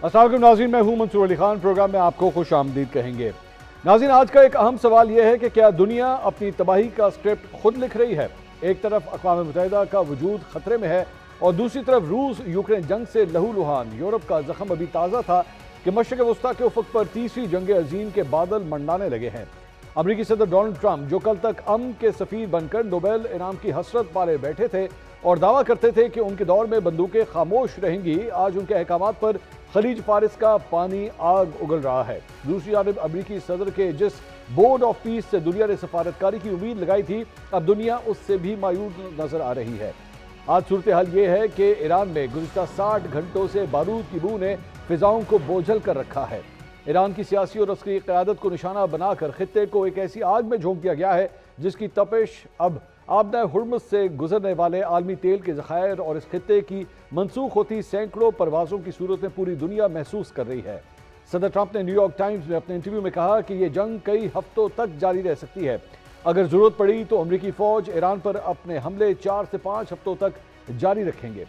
السلام علیکم ناظرین، میں ہوں منصور علی خان۔ پروگرام میں آپ کو خوش آمدید کہیں گے۔ ناظرین، آج کا ایک اہم سوال یہ ہے کہ کیا دنیا اپنی تباہی کا اسکرپٹ خود لکھ رہی ہے؟ ایک طرف اقوام متحدہ کا وجود خطرے میں ہے اور دوسری طرف روس یوکرین جنگ سے لہو لہان۔ یورپ کا زخم ابھی تازہ تھا کہ مشرق وسطیٰ کے افق پر تیسری جنگ عظیم کے بادل منڈانے لگے ہیں۔ امریکی صدر ڈونلڈ ٹرمپ، جو کل تک امن کے سفیر بن کر نوبل انعام کی حسرت پالے بیٹھے تھے اور دعویٰ کرتے تھے کہ ان کے دور میں بندوقیں خاموش رہیں گی، آج ان کے احکامات پر خلیج فارس کا پانی آگ اگل رہا ہے۔ دوسری جانب امریکی صدر کے جس بورڈ آف پیس سے دنیا نے سفارتکاری کی امید لگائی تھی، اب دنیا اس سے بھی مایوس نظر آ رہی ہے۔ آج صورتحال یہ ہے کہ ایران میں گزشتہ 60 گھنٹوں سے بارود کی بو نے فضاؤں کو بوجھل کر رکھا ہے۔ ایران کی سیاسی اور عسکری قیادت کو نشانہ بنا کر خطے کو ایک ایسی آگ میں جھونک دیا گیا ہے جس کی تپش اب آبدہ ہرمز سے گزرنے والے عالمی تیل کے ذخائر اور اس خطے کی منسوخ ہوتی سینکڑوں پروازوں کی صورت میں پوری دنیا محسوس کر رہی ہے۔ صدر ٹرمپ نے نیو یارک ٹائمز میں اپنے انٹرویو میں کہا کہ یہ جنگ کئی ہفتوں تک جاری رہ سکتی ہے۔ اگر ضرورت پڑی تو امریکی فوج ایران پر اپنے حملے 4 سے 5 ہفتوں تک جاری رکھیں گے۔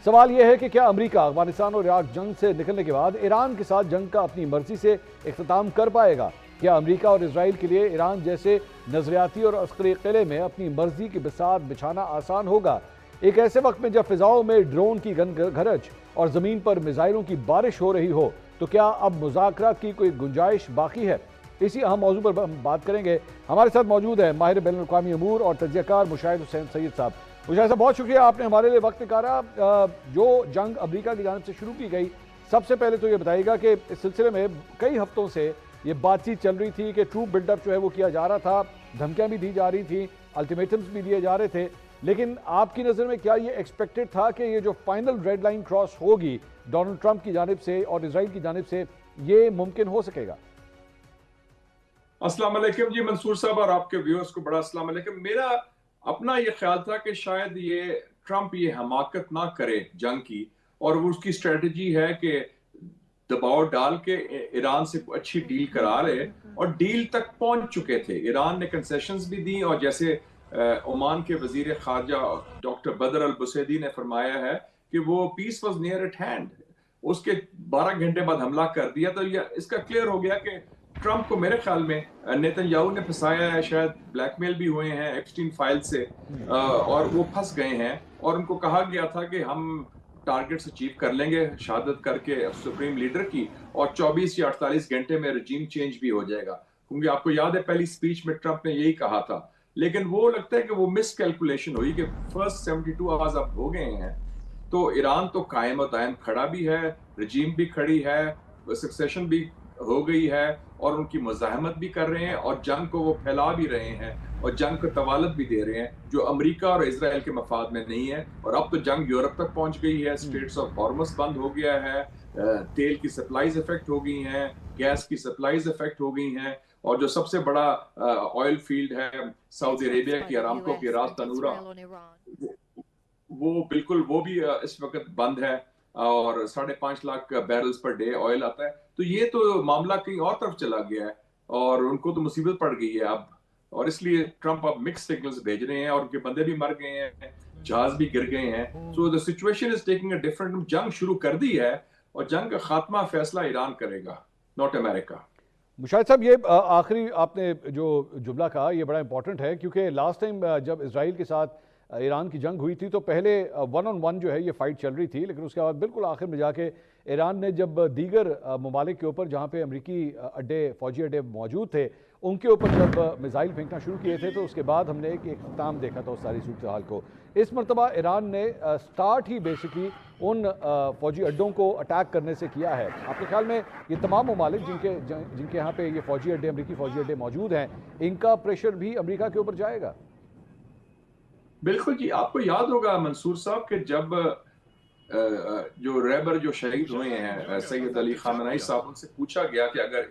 سوال یہ ہے کہ کیا امریکہ افغانستان اور عراق جنگ سے نکلنے کے بعد ایران کے ساتھ جنگ کا اپنی مرضی سے اختتام کر پائے گا؟ کیا امریکہ اور اسرائیل کے لیے ایران جیسے نظریاتی اور عسکری قلعے میں اپنی مرضی کی بساط بچھانا آسان ہوگا؟ ایک ایسے وقت میں جب فضاؤں میں ڈرون کی گھرج اور زمین پر میزائلوں کی بارش ہو رہی ہو، تو کیا اب مذاکرات کی کوئی گنجائش باقی ہے؟ اسی اہم موضوع پر ہم بات کریں گے۔ ہمارے ساتھ موجود ہے ماہر بین الاقوامی امور اور تجزیہ کار مشاہد حسین سید صاحب۔ مشاہد صاحب، بہت شکریہ، آپ نے ہمارے لیے وقت نکالا۔ جو جنگ امریکہ کی جانب سے شروع کی گئی، سب سے پہلے تو یہ بتائیے گا کہ اس سلسلے میں کئی ہفتوں سے یہ بات چیت چل رہی تھی کہ ٹروپ بلڈ اپ جو ہے وہ کیا جا رہا تھا، دھمکیاں بھی دی جا رہی تھیں، الٹیمیٹمز بھی دیے جا رہے تھے، لیکن آپ کی نظر میں کیا یہ ایکسپیکٹڈ تھا کہ یہ جو فائنل ریڈ لائن کراس ہوگی ڈونلڈ ٹرمپ کی جانب سے اور اسرائیل کی جانب سے، یہ ممکن ہو سکے گا؟ السلام علیکم جی منصور صاحب اور آپ کے ویورز کو بڑا السلام علیکم۔ میرا اپنا یہ خیال تھا کہ شاید یہ ٹرمپ یہ حماقت نہ کرے جنگ کی، اور وہ اس کی اسٹریٹجی ہے کہ دباؤ ڈال کے ایران سے اچھی ڈیل کرا رہے، اور ڈیل تک پہنچ چکے تھے۔ ایران نے کنسیشنز بھی دی، اور جیسے عمان کے وزیر خارجہ ڈاکٹر بدر البسیدی نے فرمایا ہے کہ وہ پیس واز نیئر ایٹ ہینڈ، اس کے 12 گھنٹے بعد حملہ کر دیا۔ تو یہ اس کا کلیئر ہو گیا کہ ٹرمپ کو میرے خیال میں نیتن یاہو نے پھنسایا ہے، شاید بلیک میل بھی ہوئے ہیں ایپسٹین فائل سے، اور وہ پھنس گئے ہیں، اور ان کو کہا گیا تھا کہ ہم ٹارگٹس اچیو کر لیں گے شہادت کر کے سپریم لیڈر کی، اور 24 یا 48 گھنٹے میں رجیم چینج بھی ہو جائے گا، کیونکہ آپ کو یاد ہے پہلی سپیچ میں ٹرمپ نے یہی کہا تھا۔ لیکن وہ لگتا ہے کہ وہ مس کیلکولیشن ہوئی کہ فرسٹ 72 آورز اب ہو گئے ہیں، تو ایران تو قائم و دائم کھڑا بھی ہے، رجیم بھی کھڑی ہے، سکسیشن بھی ہو گئی ہے، اور ان کی مزاحمت بھی کر رہے ہیں، اور جنگ کو وہ پھیلا بھی رہے ہیں، اور جنگ کو طوالت بھی دے رہے ہیں، جو امریکہ اور اسرائیل کے مفاد میں نہیں ہے۔ اور اب تو جنگ یورپ تک پہنچ گئی ہے، اسٹریٹس آف ہارمز بند ہو گیا ہے، تیل کی سپلائیز افیکٹ ہو گئی ہیں، گیس کی سپلائیز افیکٹ ہو گئی ہیں، اور جو سب سے بڑا آئل فیلڈ ہے سعودی عربیہ کی ارامکو کی راس تنورہ، وہ بالکل وہ بھی اس وقت بند ہے، اور 5.5 لاکھ بیرلز پر ڈے آئل آتا ہے۔ تو یہ تو معاملہ کہیں اور طرف چلا گیا ہے، اور ان کو تو مصیبت پڑ گئی ہے اب، اور اس لیے ٹرمپ اب مکس سگنلز بھیج رہے ہیں، اور ان کے بندے بھی مر گئے ہیں، جہاز بھی گر گئے ہیں۔ سو the situation is taking a different، جنگ شروع کر دی ہے، اور جنگ کا خاتمہ فیصلہ ایران کرے گا، ناٹ امریکہ۔ مشاہد صاحب، یہ آخری آپ نے جو جملہ کہا یہ بڑا امپورٹنٹ ہے، کیونکہ لاسٹ ٹائم جب اسرائیل کے ساتھ ایران کی جنگ ہوئی تھی تو پہلے 1 on 1 جو ہے یہ فائٹ چل رہی تھی، لیکن اس کے بعد بالکل آخر میں جا کے ایران نے جب دیگر ممالک کے اوپر جہاں پہ امریکی فوجی اڈے موجود تھے ان کے اوپر جب میزائل پھینکنا شروع کیے تھے، تو اس کے بعد ہم نے ایک اختتام دیکھا تھا اس ساری صورتحال کو۔ اس مرتبہ ایران نے سٹارٹ ہی بیسکلی ان فوجی اڈوں کو اٹیک کرنے سے کیا ہے۔ آپ کے خیال میں یہ تمام ممالک جن کے یہاں پہ یہ فوجی اڈے، امریکی فوجی اڈے موجود ہیں، ان کا پریشر بھی امریکہ کے اوپر جائے گا؟ بالکل جی، آپ کو یاد ہوگا منصور صاحب کہ جب جو ریبر جو شہید ہوئے ہیں سید علی خامنہئی صاحب، ان سے پوچھا گیا کہ اگر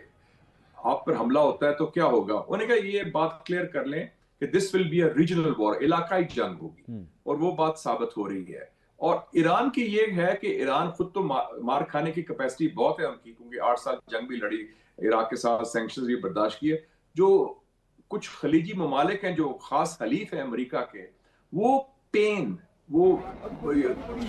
آپ پر حملہ ہوتا ہے تو کیا ہوگا، انہوں نے کہا یہ بات کلیئر کر لیں کہ this will be a regional وار، علاقائی جنگ ہوگی، اور وہ بات ثابت ہو رہی ہے۔ اور ایران کی یہ ہے کہ ایران خود تو مار کھانے کی کیپیسٹی بہت ہے ان کی، کیونکہ 8 سال جنگ بھی لڑی، عراق کے ساتھ سینکشنز بھی برداشت کیے۔ جو کچھ خلیجی ممالک ہیں جو خاص حلیف ہیں امریکہ کے، وہ پین وہ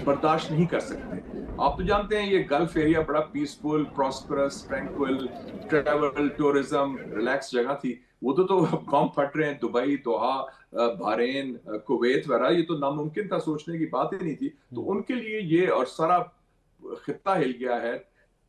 برداشت نہیں کر سکتے. آپ تو جانتے ہیں یہ گلف ایریا بڑا peaceful, prosperous, tranquil, travel, tourism, relax جگہ تھی. وہ تو بم پھٹ رہے ہیں. دبئی، دوحہ، بحرین، کویت وغیرہ، یہ تو ناممکن تھا، سوچنے کی بات ہی نہیں تھی. تو ان کے لیے یہ، اور سارا خطہ ہل گیا ہے،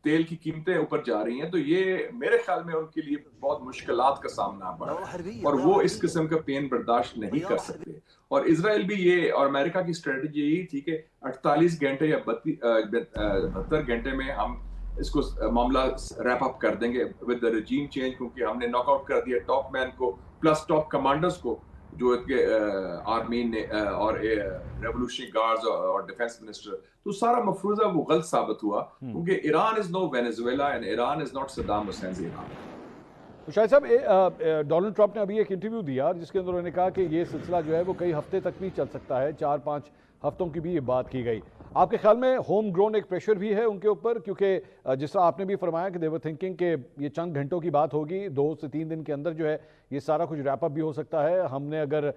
تیل کی قیمتیں اوپر جا رہی ہیں، تو یہ میرے خیال میں ان کے لیے بہت مشکلات کا سامنا پڑ رہا ہے اور وہ اس قسم کا پین برداشت نہیں کر سکتے. اور اسرائیل بھی یہ، اور امریکہ کی اسٹریٹجی یہی تھی کہ 48 گھنٹے یا 72 گھنٹے میں ہم اس کو معاملہ ریپ اپ کر دیں گے ود دا رجیم چینج، کیونکہ ہم نے ناک آؤٹ کر دیا ٹاپ مین کو پلس ٹاپ کمانڈرز کو، جو آرمی نے اور ریولوشنری گارڈز اور ڈیفنس منسٹر. تو سارا مفروضہ وہ غلط ثابت ہوا، کیونکہ Iran is no Venezuela and Iran is not Saddam Hussein Iran. Shahid sahab, Donald Trump نے ابھی ایک انٹرویو دیا جس کے اندر انہوں نے کہا کہ یہ سلسلہ جو ہے وہ کئی ہفتے تک بھی چل سکتا ہے، 4-5 ہفتوں کی بھی یہ بات کی گئی. آپ کے خیال میں ہوم گرون ایک پریشر بھی ہے ان کے اوپر؟ کیونکہ جس طرح آپ نے بھی فرمایا کہ دے ور تھنکنگ کہ یہ چند گھنٹوں کی بات ہوگی، 2 سے 3 دن کے اندر جو ہے یہ سارا کچھ ریپ اپ بھی ہو سکتا ہے. ہم نے اگر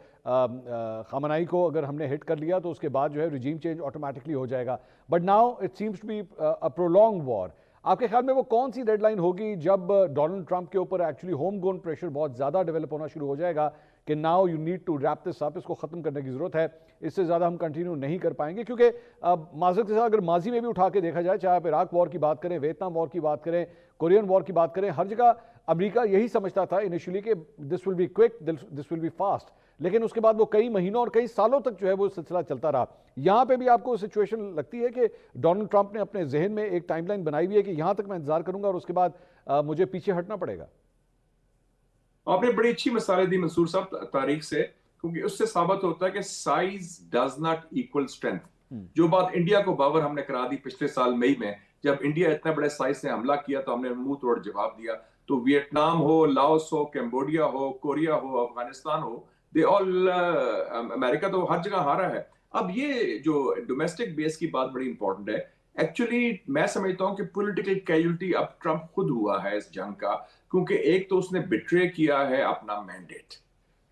خامنائی کو اگر ہم نے ہٹ کر لیا تو اس کے بعد جو ہے رجیم چینج آٹومیٹکلی ہو جائے گا. But now it seems to be a prolong war. آپ کے خیال میں وہ کون سی ڈیڈ لائن ہوگی جب ڈونلڈ ٹرمپ کے اوپر ایکچولی ہوم گرون پریشر بہت زیادہ ڈیولپ ہونا شروع ہو جائے گا کہ now you need to wrap this up, اس کو ختم کرنے کی ضرورت ہے، اس سے زیادہ ہم کنٹینیو نہیں کر پائیں گے؟ کیونکہ معذرت کے ساتھ اگر ماضی میں بھی اٹھا کے دیکھا جائے، چاہے آپ عراق وار کی بات کریں، ویتنام وار کی بات کریں، کورین وار کی بات کریں، ہر جگہ امریکہ یہی سمجھتا تھا انیشلی کہ this will be quick, this will be fast, لیکن اس کے بعد وہ کئی مہینوں اور کئی سالوں تک جو ہے وہ سلسلہ چلتا رہا. یہاں پہ بھی آپ کو سچویشن لگتی ہے کہ ڈونلڈ ٹرمپ نے اپنے ذہن میں ایک ٹائم لائن بنائی ہوئی ہے کہ یہاں تک میں انتظار کروں گا اور اس کے بعد مجھے پیچھے ہٹنا پڑے گا؟ آپ نے بڑی اچھی مثالیں دی منصور صاحب تاریخ سے، کیونکہ اس سے ثابت ہوتا ہے کہ size does not equal strength. جو بات انڈیا کو باور ہم نے کرا دی پچھلے سال مئی میں، جب انڈیا اتنے بڑے سائز سے حملہ کیا تو ہم نے منہ توڑ جواب دیا. تو ویتنام ہو، لاؤس ہو، کمبوڈیا ہو، کوریا ہو، افغانستان ہو، دے آل، امریکہ تو ہر جگہ ہارا ہے. اب یہ جو ڈومیسٹک بیس کی بات بڑی امپورٹنٹ ہے. ایکچولی میں سمجھتا ہوں کہ پولیٹیکل کیجولٹی اب ٹرمپ خود ہوا ہے اس جنگ کا، کیونکہ ایک تو اس نے بٹرے کیا ہے اپنا mandate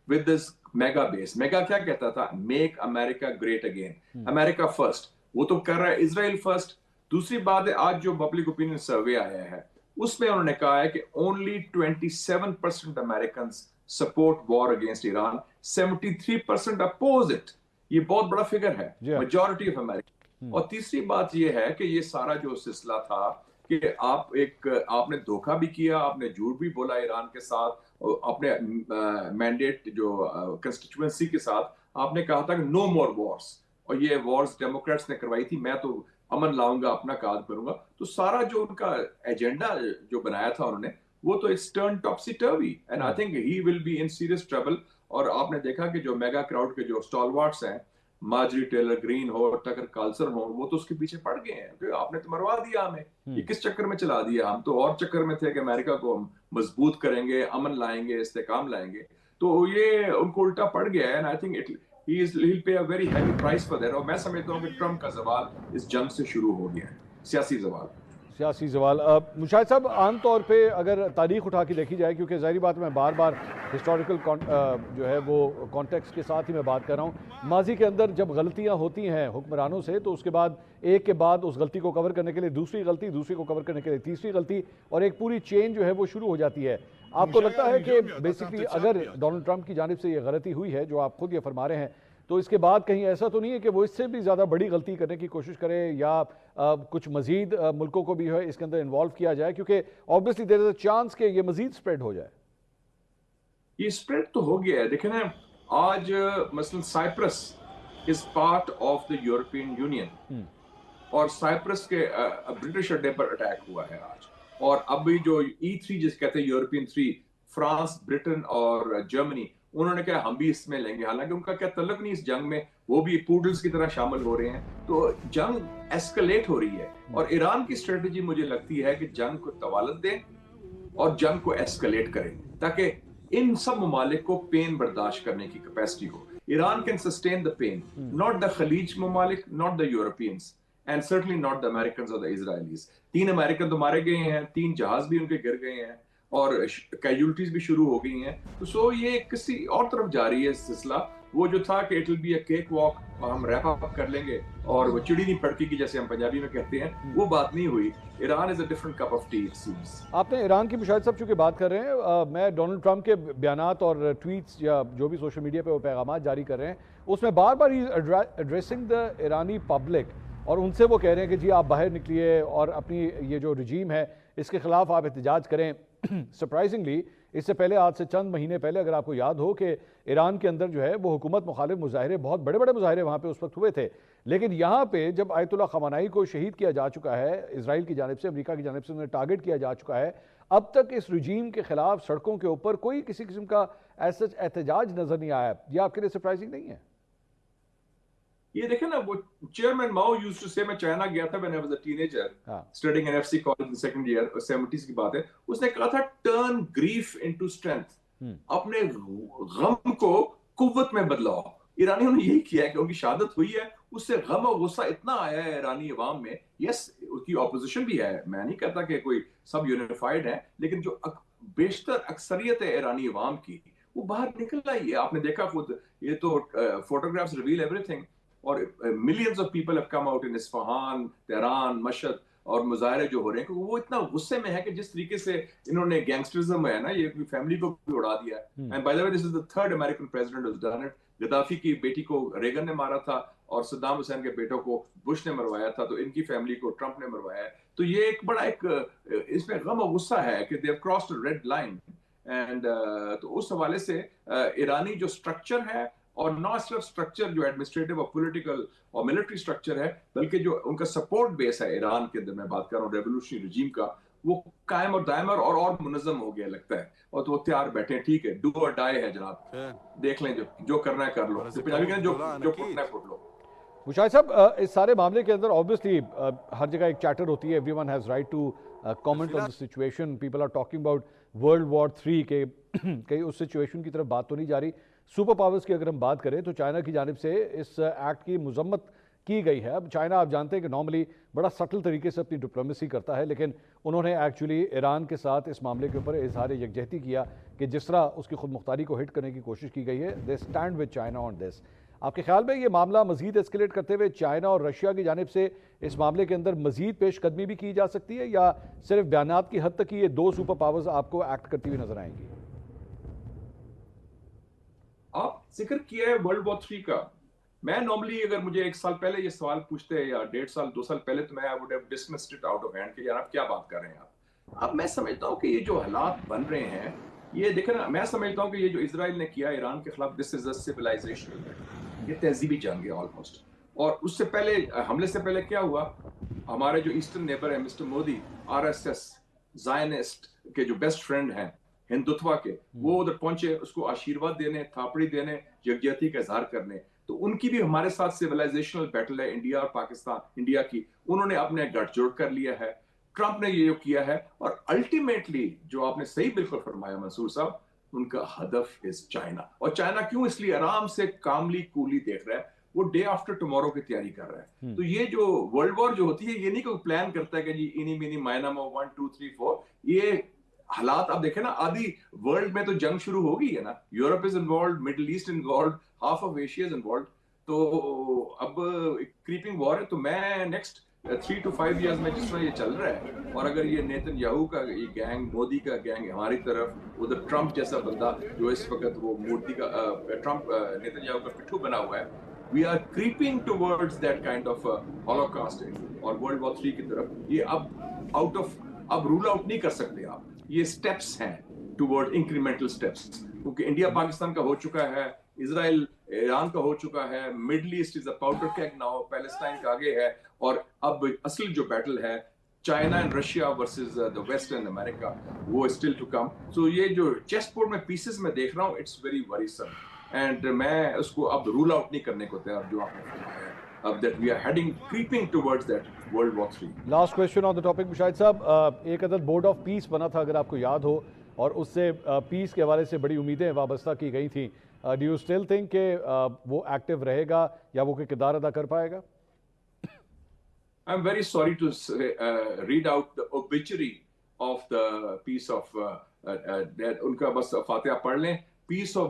with this mega base. Mega کیا کہتا تھا؟ میک امریکہ گریٹ اگین، امریکہ فرسٹ. وہ تو کر رہا ہے اسرائیل فرسٹ. دوسری بات ہے، آج جو پبلک اوپینین سروے آیا ہے اس میں انہوں نے کہا ہے کہ only 27% Americans support war against Iran, 73% oppose it. یہ بہت بڑا فگر ہے، میجورٹی آف امریکہ. اور تیسری بات یہ ہے کہ یہ سارا جو سلسلہ تھا کہ آپ نے دھوکہ بھی کیا، آپ نے جھوٹ بھی بولا ایران کے ساتھ، اپنے مینڈیٹ جو کنسٹیچوئنسی کے ساتھ آپ نے کہا تھا کہ نو مور وارز، اور یہ وارز ڈیموکریٹس نے کروائی تھی، میں تو امن لاؤں گا، اپنا کام کروں گا. تو سارا جو ان کا ایجنڈا جو بنایا تھا انہوں نے، وہ تو it's turn topsy turvy and I think he will be in serious trouble. اور آپ نے دیکھا کہ جو میگا کراؤڈ کے جو اسٹالوارٹس ہیں، مارجری ٹیلر گرین ہو، ٹکر کارلسن ہو، وہ تو اس کے پیچھے پڑ گئے ہیں کہ آپ نے تو مروا دیا ہمیں. یہ کس چکر میں چلا دیا؟ ہم تو اور چکر میں تھے کہ امریکہ کو ہم مضبوط کریں گے، امن لائیں گے، استحکام لائیں گے. تو یہ ان کو الٹا پڑ گیا ہے and I think he'll pay a very heavy price for that. اور میں سمجھتا ہوں کہ ٹرمپ کا زوال اس جنگ سے شروع ہو گیا ہے، سیاسی زوال. سیاسی زوال. مشاہد صاحب، عام طور پہ اگر تاریخ اٹھا کے دیکھی جائے، کیونکہ ظاہری بات میں بار بار ہسٹوریکل جو ہے وہ کانٹیکسٹ کے ساتھ ہی میں بات کر رہا ہوں، ماضی کے اندر جب غلطیاں ہوتی ہیں حکمرانوں سے تو اس کے بعد ایک کے بعد اس غلطی کو کور کرنے کے لیے دوسری غلطی، دوسری کو کور کرنے کے لیے تیسری غلطی، اور ایک پوری چین جو ہے وہ شروع ہو جاتی ہے. آپ کو لگتا ہے کہ بیسکلی اگر ڈونلڈ ٹرمپ کی جانب سے یہ غلطی ہوئی ہے جو آپ خود یہ فرما رہے ہیں، تو اس کے بعد کہیں ایسا تو نہیں ہے کہ وہ اس سے بھی زیادہ بڑی غلطی کرنے کی کوشش کرے، یا کچھ مزید ملکوں کو بھی ہے اس کے اندر انوالو کیا جائے؟ کیونکہ obviously there is a chance کہ یہ مزید سپریڈ ہو جائے. یہ سپریڈ تو ہو گیا ہے. دیکھیں نا، آج مثلا Cyprus is part of the European union, اور سائپرس کے برٹش اڈے پر اٹیک ہوا ہے آج. اور ابھی جو E3 جس کہتے ہیں یورپین 3، فرانس، برٹن اور جرمنی، انہوں نے کہا ہم بھی اس میں لیں گے، حالانکہ ان کا کیا تعلق نہیں اس جنگ میں، وہ بھی پوڈلز کی طرح شامل ہو رہے ہیں. تو جنگ ایسکلیٹ ہو رہی ہے، اور ایران کی اسٹریٹجی مجھے لگتی ہے کہ جنگ کو طوالت دیں اور جنگ کو ایسکلیٹ کریں، تاکہ ان سب ممالک کو پین برداشت کرنے کی کیپیسٹی ہو. Iran can sustain the pain, not the خلیج ممالک، not the Europeans, and certainly not the Americans اور دا اسرائیلیز. 3 امریکن تو مارے گئے ہیں، 3 جہاز بھی ان کے گر گئے ہیں، اور کیجولٹیز بھی شروع ہو گئی ہیں. تو یہ کسی اور طرف جا رہی ہے سلسلہ. وہ جو تھا کہ it will be a cake walk اور ہم ریپ اپ کر لیں گے اور وہ چڑی نہیں پھڑکے گی جیسے ہم پنجابی میں کہتے ہیں, وہ بات نہیں ہوئی. Iran is a different cup of tea it seems. آپ نے ایران کی مشاہد صاحب چونکہ بات کر رہے ہیں, میں ڈونلڈ ٹرمپ کے بیانات اور ٹویٹس یا جو بھی سوشل میڈیا پہ وہ پیغامات جاری کر رہے ہیں, اس میں بار بار ایڈریسنگ دا ایرانی پبلک, اور ان سے وہ کہہ رہے ہیں کہ جی آپ باہر نکلیے اور اپنی یہ جو رجیم ہے اس کے خلاف آپ احتجاج کریں. سرپرائزنگلی اس سے پہلے, آج سے چند مہینے پہلے اگر آپ کو یاد ہو کہ ایران کے اندر جو ہے وہ حکومت مخالف مظاہرے, بہت بڑے بڑے مظاہرے وہاں پہ اس وقت ہوئے تھے, لیکن یہاں پہ جب آیت اللہ خامنائی کو شہید کیا جا چکا ہے اسرائیل کی جانب سے, امریکہ کی جانب سے انہیں ٹارگٹ کیا جا چکا ہے, اب تک اس رجیم کے خلاف سڑکوں کے اوپر کوئی کسی قسم کا ایسا احتجاج نظر نہیں آیا. یہ آپ کے لیے سرپرائزنگ نہیں ہے؟ یہ دیکھیں نا, وہ چیئرمین ماؤ یوزڈ ٹو سے, میں چائنا گیا تھا when I was a teenager studying in FC college in second year, 70s کی بات ہے, اس نے کہا تھا turn grief into strength, اپنے غم کو قوت میں بدلاؤ. ایرانیوں نے یہی کیا ہے کہ ان کی شہادت ہوئی ہے, اس سے غم و غصہ اتنا آیا ہے ایرانی عوام میں. یس, اس کی اپوزیشن بھی ہے, میں نہیں کہتا کہ کوئی سب یونیفائڈ ہیں, لیکن جو بیشتر اکثریت ہے ایرانی عوام کی وہ باہر نکل آئی ہے. آپ نے دیکھا خود, یہ تو فوٹوگرافز ریویل ایوری تھنگ, اور millions of people have come out in Isfahan, Tehran, مشہد, اور مظاہرے جو ہو رہے ہیں کہ وہ اتنا غصے میں ہے کہ جس طریقے سے انہوں نے گینگسٹرزم ہے نا, یہ فیملی کو بھی اڑا دیا ہے. And by the way this is the third American president who done it. Gaddafi کی بیٹی کو ریگن نے مارا تھا, اور صدام حسین کے بیٹوں کو بش نے مروایا تھا, تو ان کی فیملی کو ٹرمپ نے مروایا ہے. تو یہ ایک بڑا ایک اس میں غم و غصہ ہے کہ they have crossed a red line. And تو اس حوالے سے ایرانی جو سٹرکچر ہے, اور نہ صرف سٹرکچر جو ایڈمنسٹریٹو اور پولیٹیکل اور ملٹری سٹرکچر ہے, بلکہ جو ان کا سپورٹ بیس ہے ایران کے اندر, میں بات کر رہا ہوں ریولوشنری رجیم کا, وہ قائم اور دائم اور منظم ہو گیا لگتا ہے. اور تو وہ تیار بیٹھے ہیں, ٹھیک ہے, ڈو اور ڈائی ہے جناب, دیکھ لیں جو کرنا ہے کر لو, پنجابی کہتے ہیں جو پھٹنا ہے پھٹ لو. مشاہد صاحب, اس سارے معاملے کے اندر obviously ہر جگہ ایک چیٹر ہوتی ہے, everyone has right to comment on the situation, people are talking about World War III, کہ کہیں اس سچویشن کی طرف بات تو نہیں جا رہی. سپر پاورز کی اگر ہم بات کریں تو چائنا کی جانب سے اس ایکٹ کی مذمت کی گئی ہے. اب چائنا آپ جانتے ہیں کہ نارملی بڑا سٹل طریقے سے اپنی ڈپلومیسی کرتا ہے, لیکن انہوں نے ایکچولی ایران کے ساتھ اس معاملے کے اوپر اظہار یکجہتی کیا کہ جس طرح اس کی خود مختاری کو ہٹ کرنے کی کوشش کی گئی ہے, دے اسٹینڈ ود چائنا آن دس. آپ کے خیال میں یہ معاملہ مزید ایسکیلیٹ کرتے ہوئے چائنا اور رشیا کی جانب سے اس معاملے کے اندر مزید پیش قدمی بھی کی جا سکتی ہے, یا صرف بیانات کی حد تک ہی یہ دو سپر پاورز آپ کو ایکٹ کرتی ہوئی نظر آئیں گی؟ آپ ذکر کیا ہے ورلڈ وار 3 کا. میں نارملی اگر مجھے ایک سال پہلے یہ سوال پوچھتے یا 1.5 سال 2 سال پہلے, تو میں I would have dismissed it out of hand کہ یار آپ کیا بات کر رہے ہیں آپ. اب میں سمجھتا ہوں کہ یہ جو حالات بن رہے ہیں, یہ دیکھیں نا, میں سمجھتا ہوں کہ یہ جو اسرائیل نے کیا ایران کے خلاف, دس از اے سویلائزیشن, یہ تہذیبی جنگ ہے آلموسٹ. اور اس سے پہلے, حملے سے پہلے کیا ہوا, ہمارے جو ایسٹرن نیبر ہیں مسٹر مودی, RSS زائنسٹ کے جو بیسٹ فرینڈ ہیں ہندوتوا کے, وہ ادھر پہنچے اس کو آشیرواد دینے, تھاپڑی دینے, یکجہتی کا اظہار کرنے. تو ان کی بھی ہمارے ساتھ سیولائزیشنل بیٹل ہے, انڈیا اور پاکستان, انڈیا کی, انہوں نے اپنے گٹھ جوڑ کر لیا ہے. ٹرمپ نے یہ کیا ہے, اور الٹیمیٹلی جو آپ نے صحیح بالکل فرمایا منصور صاحب, ان کا ہدف از چائنا. اور چائنا کیوں, اس لیے آرام سے کاملی کولی دیکھ رہا ہے, وہ ڈے آفٹر ٹمورو کی تیاری کر رہا ہے. تو یہ جو ورلڈ وار جو ہوتی ہے, یہ نہیں کوئی پلان کرتا ہے کہ جی اینی مینی مائنامو 1 2 3 4. یہ حالات آپ دیکھیں نا, آدھی ورلڈ میں تو جنگ شروع ہو گئی ہے نا, Europe is involved, Middle East involved, half of Asia is involved. تو اب کریپنگ وار ہے. تو میں نیکسٹ 3 to 5 ایئرز میں جس طرح یہ چل رہا ہے, اور اگر یہ نیتن یاہو کا یہ گینگ, مودی کا گینگ ہماری طرف, ادھر ٹرمپ جیسا بندہ جو اس وقت وہ مودی کا, ٹرمپ نیتن یاہو کا پٹھو بنا ہوا ہے, we are creeping towards that kind of holocaust اور World War 3 کی طرف. یہ اب رول آؤٹ نہیں کر سکتے آپ, یہ سٹیپس ہیں ٹورڈ انکریمنٹل سٹیپس, کیونکہ انڈیا پاکستان کا ہو چکا ہے, اسرائیل ایران کا ہو چکا ہے, middle east is a powder keg now, Palestine کا آگے ہے, اور اب اصل جو بیٹل ہے China and Russia versus the west and America, وہ از اسٹل ٹو کم. سو یہ جو چیس بورڈ میں پیسز میں دیکھ رہا ہوں, اٹس ویری وریسم, اینڈ میں اس کو اب رول آؤٹ نہیں کرنے کو تیار جو آپ نے فرمایا ہے, اب that we are heading creeping towards that World War 3. Last question on the topic Mushahid sahab, ایک عدد بورڈ آف پیس بنا تھا اگر آپ کو یاد ہو, اور اس سے پیس کے حوالے سے بڑی امیدیں وابستہ کی گئی تھیں. ڈو یو اسٹل تھنک کہ وہ ایکٹیو رہے گا یا وہ کوئی کردار ادا کر پائے گا؟ I'm very sorry to read out the obituary of the peace of ان کا بس فاتحہ پڑھ لیں. Peace of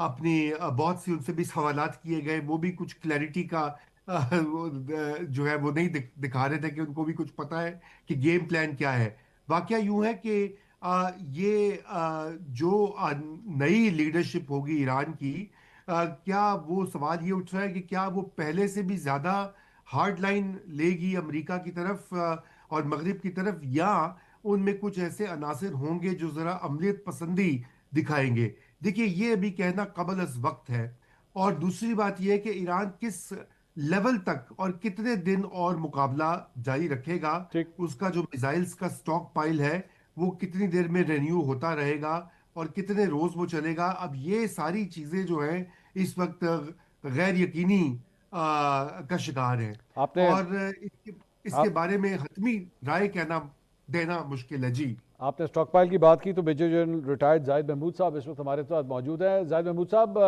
اپنی بہت سی ان سے بھی سوالات کیے گئے، وہ بھی کچھ کلیئرٹی کا جو ہے وہ نہیں دکھا رہے تھے کہ ان کو بھی کچھ پتا ہے کہ گیم پلان کیا ہے۔ واقعہ یوں ہے کہ یہ جو نئی لیڈرشپ ہوگی ایران کی، کیا وہ سوال یہ اٹھ رہا ہے کہ کیا وہ پہلے سے بھی زیادہ ہارڈ لائن لے گی امریکہ کی طرف اور مغرب کی طرف، یا ان میں کچھ ایسے عناصر ہوں گے جو ذرا عملیت پسندی دکھائیں گے؟ دیکھیے یہ ابھی کہنا قبل از وقت ہے۔ اور دوسری بات یہ ہے کہ ایران کس لیول تک اور کتنے دن اور مقابلہ جاری رکھے گا، ٹھیک، اس کا جو میزائلز کا سٹاک پائل ہے وہ کتنی دیر میں رینیو ہوتا رہے گا اور کتنے روز وہ چلے گا، اب یہ ساری چیزیں جو ہیں اس وقت غیر یقینی کا شکار ہیں۔ آپ نے اور اس کے آپ بارے میں حتمی رائے کہنا دینا مشکل ہے جی۔ آپ نے اسٹاک پائل کی بات کی تو میجر جنرل ریٹائرڈ زاہد محمود صاحب اس وقت ہمارے ساتھ موجود ہیں۔ زاہد محمود صاحب،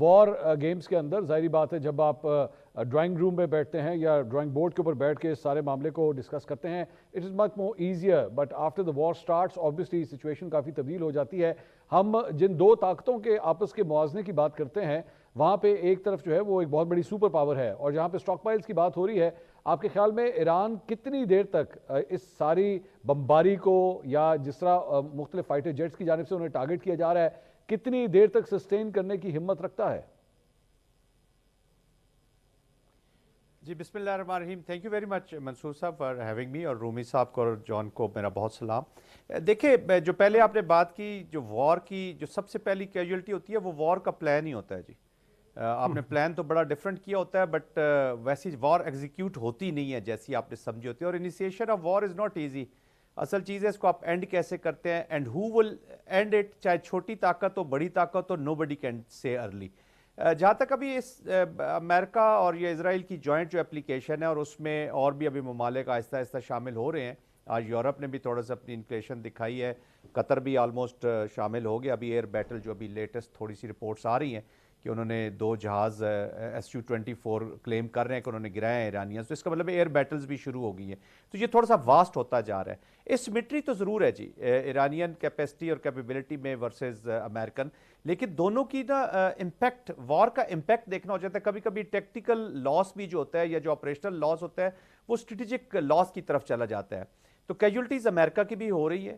وار گیمز کے اندر ظاہری بات ہے جب آپ ڈرائنگ روم میں بیٹھتے ہیں یا ڈرائنگ بورڈ کے اوپر بیٹھ کے اس سارے معاملے کو ڈسکس کرتے ہیں، it is much more easier, but after the war starts obviously situation کافی تبدیل ہو جاتی ہے۔ ہم جن دو طاقتوں کے آپس کے موازنے کی بات کرتے ہیں، وہاں پہ ایک طرف جو ہے وہ ایک بہت بڑی سپر پاور ہے، اور جہاں پہ اسٹاک پائلز کی بات ہو رہی ہے، آپ کے خیال میں ایران کتنی دیر تک اس ساری بمباری کو، یا جس طرح مختلف فائٹر جیٹس کی جانب سے انہیں ٹارگٹ کیا جا رہا ہے، کتنی دیر تک سسٹین کرنے کی ہمت رکھتا ہے؟ جی بسم اللہ الرحمن الرحیم، تھینک یو ویری مچ منصور صاحب فار ہیونگ می، اور رومی صاحب کو اور جان کو میرا بہت سلام۔ دیکھیں جو پہلے آپ نے بات کی، جو وار کی جو سب سے پہلی کیجولٹی ہوتی ہے وہ وار کا پلان ہی ہوتا ہے جی۔ آپ نے پلان تو بڑا ڈیفرنٹ کیا ہوتا ہے، بٹ ویسی وار ایگزیکیوٹ ہوتی نہیں ہے جیسی آپ نے سمجھی ہوتی ہے، اور initiation of war is not easy. اصل چیز ہے اس کو آپ اینڈ کیسے کرتے ہیں، and who will end it, چاہے چھوٹی طاقت ہو بڑی طاقت ہو، نو بڈی کین سے ارلی۔ جہاں تک ابھی اس امریکہ اور یہ اسرائیل کی جوائنٹ جو اپلیکیشن ہے، اور اس میں اور بھی ابھی ممالک آہستہ آہستہ شامل ہو رہے ہیں۔ آج یورپ نے بھی تھوڑا سا اپنی انکریشن دکھائی ہے، قطر بھی آلموسٹ شامل ہو گیا۔ ابھی ایئر بیٹل جو ابھی لیٹسٹ تھوڑی سی رپورٹس آ رہی ہیں کہ انہوں نے 2 جہاز SU-24 کلیم کر رہے ہیں کہ انہوں نے گرائے ہیں ایرانیز، تو اس کا مطلب ایئر بیٹلز بھی شروع ہو گئی ہیں۔ تو یہ تھوڑا سا واسٹ ہوتا جا رہا ہے۔ اسمٹری تو ضرور ہے جی ایرانین کیپیسٹی اور کیپیبلٹی میں ورسز امریکن، لیکن دونوں کی نا امپیکٹ، وار کا امپیکٹ دیکھنا ہو جاتا ہے۔ کبھی کبھی ٹیکٹیکل لاس بھی جو ہوتا ہے یا جو آپریشنل لاس ہوتا ہے وہ اسٹریٹجک لاس کی طرف چلا جاتا ہے۔ تو کیجولٹیز امریکہ کی بھی ہو رہی ہے،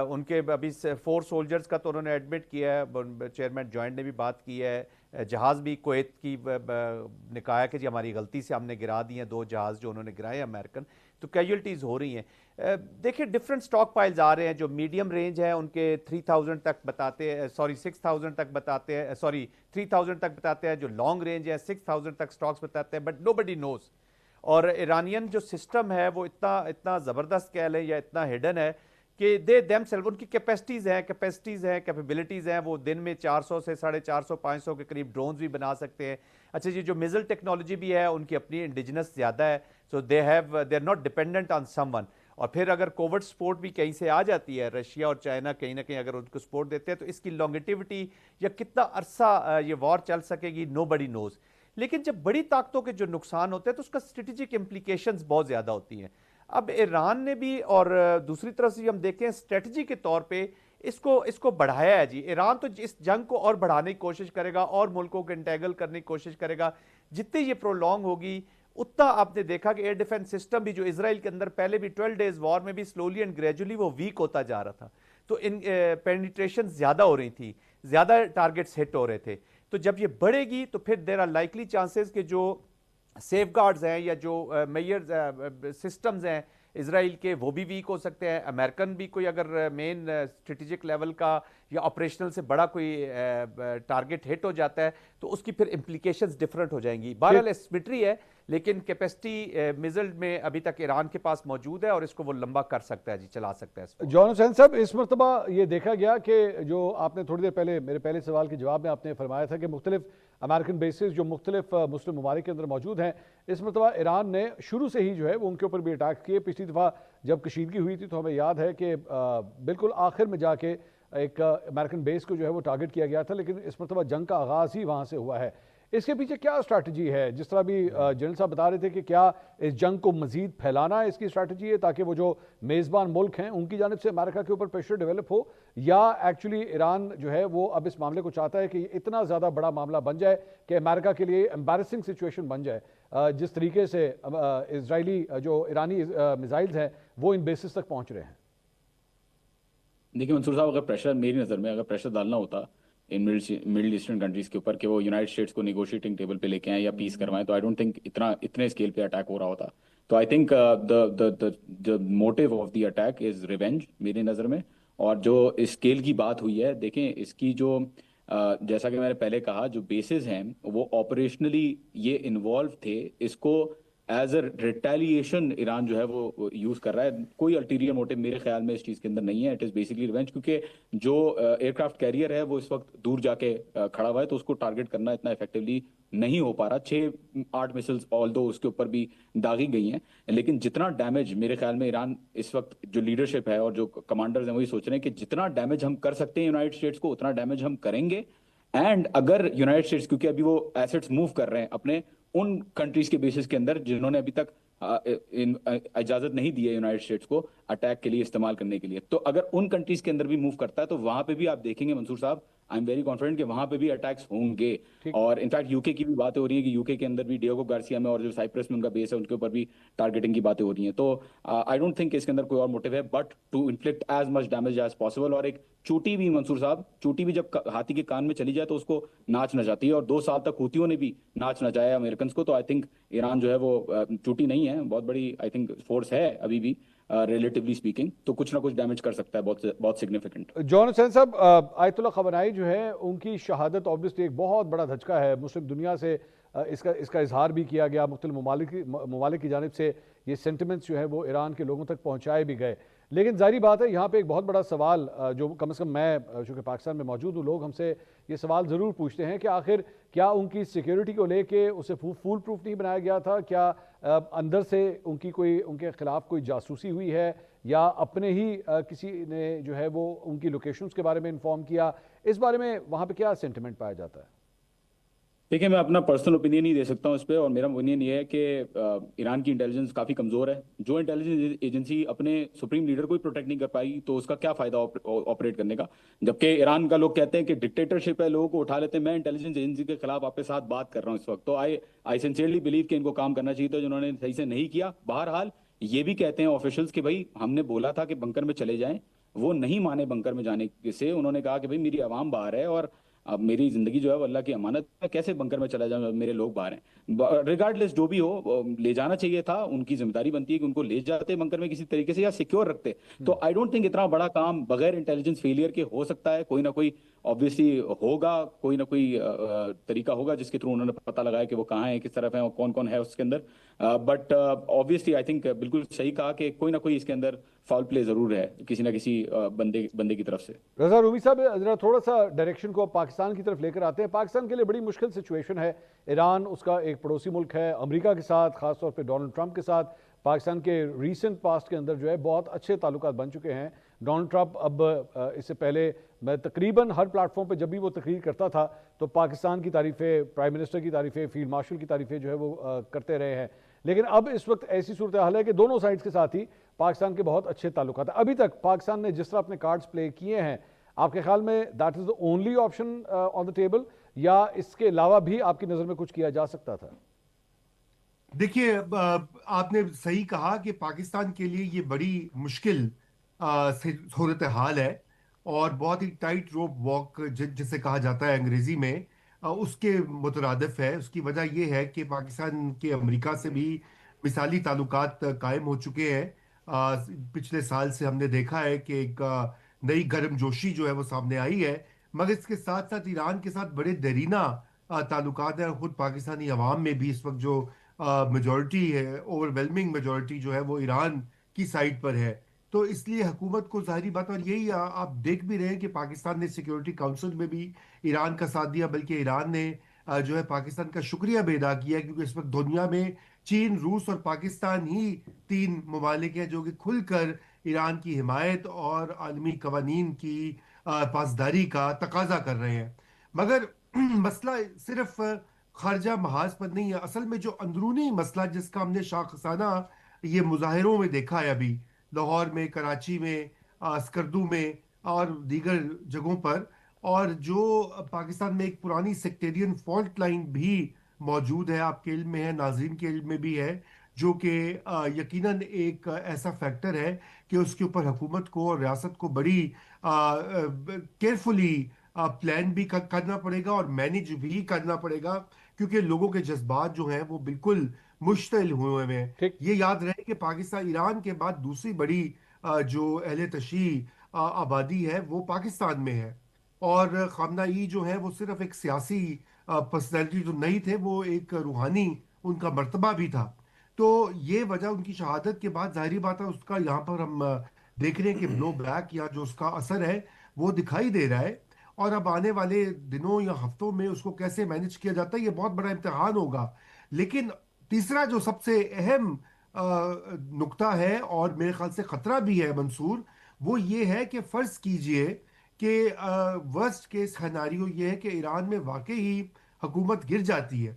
ان کے ابھی 4 سولجرز کا تو انہوں نے ایڈمٹ کیا ہے، چیئرمین جوائنٹ نے بھی بات کی ہے۔ جہاز بھی کویت کی نے کہا کہ جی ہماری غلطی سے ہم نے گرا دی ہیں 2 جہاز جو انہوں نے گرائے ہیں امریکن۔ تو کیجولٹیز ہو رہی ہیں۔ دیکھیں ڈفرینٹ سٹاک پائلز آ رہے ہیں، جو میڈیم رینج ہیں ان کے 3000 تک بتاتے ہیں، 6000 تک بتاتے ہیں، 3000 تک بتاتے ہیں۔ جو لانگ رینج ہے 6000 تک سٹاکس بتاتے ہیں، بٹ نو بڈی نوز۔ اور ایرانین جو سسٹم ہے وہ اتنا زبردست کہہ لیں یا اتنا ہڈن ہے کہ دے دیم سیلف، ان کی کیپیسٹیز ہیں کیپیبلٹیز ہیں، وہ دن میں 400 سے 450 500 کے قریب ڈرونز بھی بنا سکتے ہیں۔ اچھا جی، جو میزل ٹیکنالوجی بھی ہے ان کی اپنی انڈیجنس زیادہ ہے، so they are not dependent on someone. اور پھر اگر کووڈ سپورٹ بھی کہیں سے آ جاتی ہے، رشیا اور چائنا کہیں نہ کہیں اگر ان کو سپورٹ دیتے ہیں، تو اس کی لانگیٹیوٹی یا کتنا عرصہ یہ وار چل سکے گی نو بڈی نوز۔ لیکن جب بڑی طاقتوں کے جو نقصان ہوتے ہیں تو اس کا اسٹریٹجک امپلیکیشنز بہت زیادہ ہوتی ہیں۔ اب ایران نے بھی، اور دوسری طرف سے ہم دیکھیں اسٹریٹجی کے طور پہ اس کو بڑھایا ہے جی۔ ایران تو اس جنگ کو اور بڑھانے کی کوشش کرے گا اور ملکوں کو انٹیگل کرنے کی کوشش کرے گا۔ جتنے یہ پرولونگ ہوگی اتنا آپ نے دیکھا کہ ایئر ڈیفنس سسٹم بھی جو اسرائیل کے اندر پہلے بھی 12 ڈیز وار میں بھی سلولی اینڈ گریجولی وہ ویک ہوتا جا رہا تھا، تو ان پینیٹریشن زیادہ ہو رہی تھی، زیادہ ٹارگٹس ہٹ ہو رہے تھے۔ تو جب یہ بڑھے گی تو پھر دیر آر لائکلی چانسز کہ جو سیف گارڈز ہیں یا جو میئر سسٹمز ہیں اسرائیل کے وہ بھی ویک ہو سکتے ہیں۔ امریکن بھی کوئی اگر مین اسٹریٹجک لیول کا یا آپریشنل سے بڑا کوئی ٹارگٹ ہٹ ہو جاتا ہے تو اس کی پھر امپلیکیشنز ڈفرنٹ ہو جائیں گی۔ بہرحال اسمٹری ہے، لیکن کیپیسٹی میزل میں ابھی تک ایران کے پاس موجود ہے اور اس کو وہ لمبا کر سکتا ہے جی، چلا سکتا ہے۔ جان حسین صاحب، اس مرتبہ یہ دیکھا گیا کہ جو آپ نے تھوڑی دیر پہلے میرے پہلے سوال کے جواب میں آپ نے فرمایا تھا کہ مختلف امریکن بیسز جو مختلف مسلم ممالک کے اندر موجود ہیں، اس مرتبہ ایران نے شروع سے ہی جو ہے وہ ان کے اوپر بھی اٹیک کیے۔ پچھلی دفعہ جب کشیدگی ہوئی تھی تو ہمیں یاد ہے کہ بالکل آخر میں جا کے ایک امریکن بیس کو جو ہے وہ ٹارگٹ کیا گیا تھا، لیکن اس مرتبہ جنگ کا آغاز ہی وہاں سے ہوا ہے۔ اس کے پیچھے کیا اسٹریٹجی ہے؟ جس طرح بھی جنرل صاحب بتا رہے تھے کہ کیا اس جنگ کو مزید پھیلانا ہے اس کی اسٹریٹجی ہے تاکہ وہ جو میزبان ملک ہیں ان کی جانب سے امریکہ کے اوپر پریشر ڈیولپ ہو، یا ایکچولی ایران جو ہے وہ اب اس معاملے کو چاہتا ہے کہ یہ اتنا زیادہ بڑا معاملہ بن جائے کہ امریکہ کے لیے امبیرسنگ سچویشن بن جائے جس طریقے سے اسرائیلی جو ایرانی میزائلز ہیں وہ ان بیسز تک پہنچ رہے ہیں؟ دیکھیے منصور صاحب، اگر پریشر میری نظر میں اگر پریشر ڈالنا ہوتا ان مڈل ایسٹرن کنٹریز کے اوپر کہ وہ یونائٹڈ اسٹیٹس کو نیگوشیٹنگ ٹیبل پہ لے کے آئیں یا پیس کروائیں، تو آئی ڈونٹ تھنک اتنے اسکیل پہ اٹیک ہو رہا ہوتا. تو I think the motive of the attack is revenge میری نظر میں. اور جو اسکیل کی بات ہوئی ہے، دیکھیں اس کی جو جیسا کہ میں نے پہلے کہا، جو بیسز ہیں وہ آپریشنلی یہ انوالو تھے. اس کو ایز اے ریٹیلیشن ایران جو ہے وہ یوز کر رہا ہے. کوئی الٹیریئر موٹیو میرے خیال میں اس چیز کے اندر نہیں ہے. اٹ از بیسکلی ریونج، کیونکہ جو ایئر کرافٹ کیریئر ہے وہ اس وقت دور جا کے کھڑا ہوا ہے، تو اس کو ٹارگٹ کرنا اتنا افیکٹولی نہیں ہو پا رہا. 6-8 مسلز آل دو اس کے اوپر بھی داغی گئی ہیں، لیکن جتنا ڈیمیج میرے خیال میں ایران اس وقت جو لیڈرشپ ہے اور جو کمانڈرز ہیں وہی سوچ رہے ہیں کہ جتنا ڈیمیج ہم کر سکتے ہیں یونائٹڈ اسٹیٹس کو اتنا ڈیمیج ہم کریں گے. اینڈ اگر یونائٹڈ اسٹیٹس، کیونکہ ابھی وہ ایسٹس موو کر رہے ہیں اپنے ان کنٹریز کے بیسس کے اندر جنہوں نے ابھی تک اجازت نہیں دی ہے یونائٹڈ اسٹیٹس کو اٹیک کے لیے استعمال کرنے کے لیے، تو اگر ان کنٹریز کے اندر بھی موو کرتا ہے تو وہاں پہ بھی آپ دیکھیں گے منصور صاحب، آئی ایم ویری کانفیڈنٹ کہ وہاں پہ بھی اٹیکس ہوں گے. اور انفیکٹ یو کے کی بھی باتیں ہو رہی ہیں کہ یو کے اندر بھی ڈیوگو گارسیا میں اور جو سائپرس میں ان کا بیس ہے ان کے اوپر بھی ٹارگیٹنگ کی باتیں ہو رہی ہیں. تو آئی ڈونٹ تھنک اس کے اندر کوئی اور موٹیو ہے but to inflict as much damage as possible. اور ایک چوٹی بھی منصور صاحب، چوٹی بھی جب ہاتھی کے کان میں چلی جائے تو اس کو ناچ نہ جاتی ہے، اور 2 سال تک ہوتیوں نے بھی ناچ نہ جایا امریکنس کو. تو آئی تھنک ایران جو ہے وہ چوٹی نہیں ہے، بہت بڑی آئی تھنک فورس ہے ابھی بھی ریلیٹیولی اسپیکنگ، تو کچھ نہ کچھ ڈیمیج کر سکتا ہے بہت سگنیفیکنٹ. جون حسین صاحب، آیت اللہ خامنائی جو ہے ان کی شہادت اوبویسلی ایک بہت بڑا دھچکا ہے. مسلم دنیا سے اس کا اظہار بھی کیا گیا، مختلف ممالک کی جانب سے یہ سینٹیمنٹس جو ہے وہ ایران کے لوگوں تک پہنچائے بھی گئے. لیکن ظاہری بات ہے یہاں پہ ایک بہت بڑا سوال جو کم از کم میں چونکہ پاکستان میں موجود ہوں، لوگ ہم سے یہ سوال ضرور پوچھتے ہیں کہ آخر کیا ان کی سیکیورٹی کو لے کے اسے فول پروف نہیں بنایا گیا تھا؟ کیا اندر سے ان کے خلاف کوئی جاسوسی ہوئی ہے، یا اپنے ہی کسی نے جو ہے وہ ان کی لوکیشنز کے بارے میں انفارم کیا؟ اس بارے میں وہاں پہ کیا سینٹیمنٹ پایا جاتا ہے؟ دیکھیں میں اپنا پرسنل اوپینین نہیں دے سکتا ہوں اس پہ، اور میرا اوپینین یہ ہے کہ ایران کی انٹیلیجنس کافی کمزور ہے. جو انٹیلیجنس ایجنسی اپنے سپریم لیڈر کو ہی پروٹیکٹ نہیں کر پائی تو اس کا کیا فائدہ آپریٹ کرنے کا؟ جبکہ ایران کا لوگ کہتے ہیں کہ ڈکٹیٹرشپ ہے، لوگوں کو اٹھا لیتے ہیں. میں انٹیلیجنس ایجنسی کے خلاف آپ کے ساتھ بات کر رہا ہوں اس وقت. تو آئی سنسیئرلی بلیو کہ ان کو کام کرنا چاہیے تھا جنہوں نے صحیح سے نہیں کیا. بہرحال یہ بھی کہتے ہیں آفیشلز کہ بھائی ہم نے بولا تھا کہ بنکر میں چلے جائیں، وہ نہیں مانے بنکر میں جانے سے. انہوں نے کہا کہ بھائی میری عوام باہر ہے اور اب میری زندگی جو ہے وہ اللہ کی امانت ہے، کیسے بنکر میں چلا جاؤں، میرے لوگ باہر ہیں. ریگارڈلیس جو بھی ہو، لے جانا چاہیے تھا، ان کی ذمہ داری بنتی ہے کہ ان کو لے جاتے بنکر میں کسی طریقے سے یا سیکیور رکھتے. تو آئی ڈونٹ تھنک اتنا بڑا کام بغیر انٹیلیجنس فیلئر کے ہو سکتا ہے. کوئی نہ کوئی obviously ہوگا، کوئی نہ کوئی طریقہ ہوگا جس کے تھرو انہوں نے پتہ لگایا کہ وہ کہاں ہیں، کس طرف ہیں اور کون کون ہے اس کے اندر. بٹ obviously آئی تھنک بالکل صحیح کہا کہ کوئی نہ کوئی اس کے اندر فاؤل پلے ضرور ہے کسی نہ کسی بندے کی طرف سے. رضا رومی صاحب، ذرا تھوڑا سا ڈائریکشن کو پاکستان کی طرف لے کر آتے ہیں. پاکستان کے لیے بڑی مشکل سچویشن ہے. ایران اس کا ایک پڑوسی ملک ہے، امریکہ کے ساتھ، خاص طور پہ ڈونلڈ ٹرمپ کے ساتھ پاکستان کے ریسنٹ پاسٹ کے اندر جو ہے بہت اچھے تعلقات بن چکے ہیں. ڈونلڈ ٹرمپ اب اس سے پہلے میں تقریباً ہر پلیٹ فارم پہ جب بھی وہ تقریر کرتا تھا تو پاکستان کی تعریفیں، پرائم منسٹر کی تعریفیں، فیلڈ مارشل کی تعریفیں جو ہے وہ کرتے رہے ہیں. لیکن اب اس وقت ایسی صورتحال ہے کہ دونوں سائڈز کے ساتھ ہی پاکستان کے بہت اچھے تعلقات ہیں. ابھی تک پاکستان نے جس طرح اپنے کارڈز پلے کیے ہیں، آپ کے خیال میں that is the only option on the table، یا اس کے علاوہ بھی آپ کی نظر میں کچھ کیا جا سکتا تھا؟ دیکھیے، آپ نے صحیح کہا کہ پاکستان کے لیے یہ بڑی مشکل صورتحال ہے اور بہت ہی ٹائٹ روپ واک جسے کہا جاتا ہے انگریزی میں، اس کے مترادف ہے. اس کی وجہ یہ ہے کہ پاکستان کے امریکہ سے بھی مثالی تعلقات قائم ہو چکے ہیں. پچھلے سال سے ہم نے دیکھا ہے کہ ایک نئی گرم جوشی جو ہے وہ سامنے آئی ہے، مگر اس کے ساتھ ساتھ ایران کے ساتھ بڑے دیرینہ تعلقات ہیں. اور خود پاکستانی عوام میں بھی اس وقت جو میجورٹی ہے، اوور ویلمنگ میجورٹی جو ہے وہ ایران کی سائڈ پر ہے. تو اس لیے حکومت کو ظاہری بات، اور یہی آپ دیکھ بھی رہے ہیں کہ پاکستان نے سیکیورٹی کونسل میں بھی ایران کا ساتھ دیا، بلکہ ایران نے جو ہے پاکستان کا شکریہ بھی ادا کیا، کیونکہ اس وقت دنیا میں چین، روس اور پاکستان ہی 3 ممالک ہیں جو کہ کھل کر ایران کی حمایت اور عالمی قوانین کی پاسداری کا تقاضا کر رہے ہیں. مگر مسئلہ صرف خارجہ محاذ پر نہیں ہے. اصل میں جو اندرونی مسئلہ جس کا ہم نے شاخسانہ یہ مظاہروں میں دیکھا ہے ابھی لاہور میں، کراچی میں، اسکردو میں اور دیگر جگہوں پر، اور جو پاکستان میں ایک پرانی سیکٹیرین فالٹ لائن بھی موجود ہے، آپ کے علم میں ہے، ناظرین کے علم میں بھی ہے، جو کہ یقیناً ایک ایسا فیکٹر ہے کہ اس کے اوپر حکومت کو اور ریاست کو بڑی کیئرفلی پلان بھی کرنا پڑے گا اور مینج بھی کرنا پڑے گا، کیونکہ لوگوں کے جذبات جو ہیں وہ بالکل مشتعل ہوئے ہیں. ٹھیک. یہ یاد رہے کہ پاکستان ایران کے بعد دوسری بڑی جو اہل تشیع آبادی ہے وہ پاکستان میں ہے، اور خامنہ ای جو ہے وہ صرف ایک سیاسی پرسنالٹی تو نہیں تھے، وہ ایک روحانی ان کا مرتبہ بھی تھا. تو یہ وجہ ان کی شہادت کے بعد ظاہری بات ہے اس کا یہاں پر ہم دیکھ رہے ہیں کہ بلو بیک یا جو اس کا اثر ہے وہ دکھائی دے رہا ہے، اور اب آنے والے دنوں یا ہفتوں میں اس کو کیسے مینج کیا جاتا ہے یہ بہت بڑا امتحان ہوگا. لیکن تیسرا جو سب سے اہم نقطہ ہے اور میرے خیال سے خطرہ بھی ہے منصور، وہ یہ ہے کہ فرض کیجئے کہ ورسٹ کیس سیناریو یہ ہے کہ ایران میں واقعی ہی حکومت گر جاتی ہے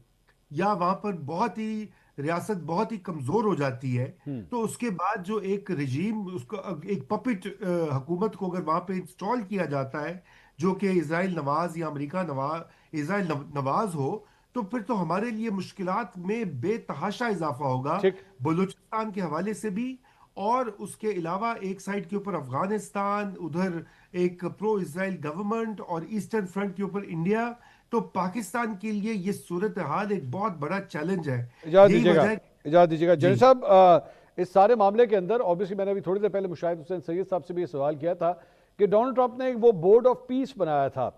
یا وہاں پر بہت ہی ریاست بہت ہی کمزور ہو جاتی ہے، تو اس کے بعد جو ایک رجیم، اس کا ایک پپٹ حکومت کو اگر وہاں پہ انسٹال کیا جاتا ہے جو کہ اسرائیل نواز یا امریکہ نواز، اسرائیل نواز ہو، تو پھر تو ہمارے لیے مشکلات میں بے تحاشا اضافہ ہوگا، ٹھیک. بلوچستان کے حوالے سے بھی، اور اس کے علاوہ ایک سائڈ کے اوپر افغانستان، ادھر ایک پرو اسرائیل گورنمنٹ، اور ایسٹرن فرنٹ کے اوپر انڈیا. تو پاکستان کے لیے یہ صورتحال ایک بہت بڑا چیلنج ہے. اجازت یہی دیجیے گا، وجہ ہے. اجازت دیجیے گا جی جنید صاحب. اس سارے معاملے کے اندر آبویسلی میں نے ابھی تھوڑی دیر پہلے مشاہد حسین سید صاحب سے بھی یہ سوال کیا تھا کہ ڈونلڈ ٹرمپ نے وہ بورڈ آف پیس بنایا تھا،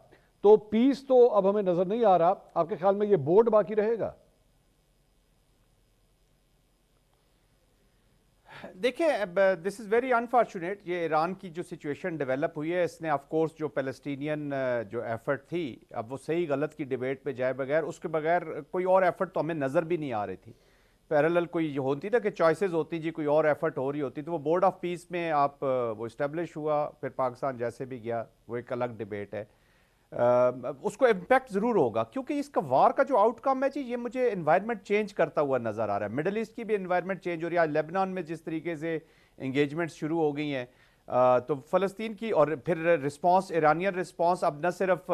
تو پیس تو اب ہمیں نظر نہیں آ رہا. آپ کے خیال میں یہ بورڈ باقی رہے گا؟ دیکھیں دس از ویری انفارچونیٹ، یہ ایران کی جو سچویشن ڈیولپ ہوئی ہے اس نے آف کورس جو پیلسٹینین جو ایفرٹ تھی، اب وہ صحیح غلط کی ڈیبیٹ پہ جائے بغیر، اس کے بغیر کوئی اور ایفرٹ تو ہمیں نظر بھی نہیں آ رہی تھی. پیرالل کوئی ہوتی تھا کہ چوائسز ہوتی جی، کوئی اور ایفرٹ ہو رہی ہوتی، تو وہ بورڈ آف پیس میں آپ وہ اسٹیبلش ہوا، پھر پاکستان جیسے بھی گیا وہ ایک الگ ڈیبیٹ ہے. اس کو امپیکٹ ضرور ہوگا کیونکہ اس کا وار کا جو آؤٹ کم ہے جی، یہ مجھے انوائرمنٹ چینج کرتا ہوا نظر آ رہا ہے. مڈل ایسٹ کی بھی انوائرمنٹ چینج ہو رہی ہے. آج لیبنان میں جس طریقے سے انگیجمنٹ شروع ہو گئی ہیں، تو فلسطین کی، اور پھر رسپانس، ایرانین رسپانس اب نہ صرف